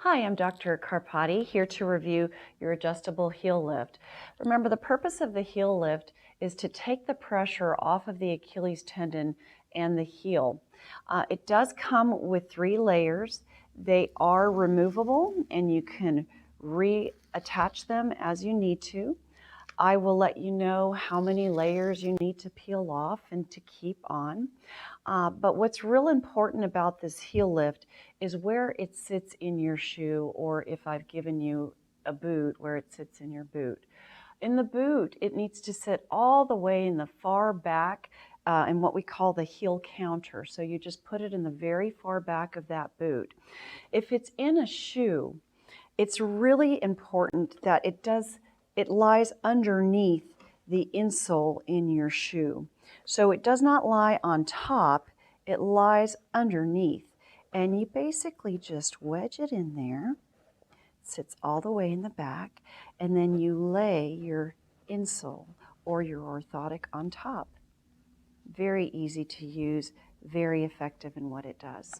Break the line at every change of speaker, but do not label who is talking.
Hi, I'm Dr. Karpati, here to review your adjustable heel lift. Remember, the purpose of the heel lift is to take the pressure off of the Achilles tendon and the heel. It does come with 3 layers. They are removable and you can reattach them as you need to. I will let you know how many layers you need to peel off and to keep on. But what's real important about this heel lift is where it sits in your shoe, or if I've given you a boot, where it sits in your boot. In the boot, it needs to sit all the way in the far back in what we call the heel counter. So you just put it in the very far back of that boot. If it's in a shoe, it's really important that it lies underneath the insole in your shoe. So it does not lie on top, it lies underneath. And you basically just wedge it in there. It sits all the way in the back, and then you lay your insole or your orthotic on top. Very easy to use, very effective in what it does.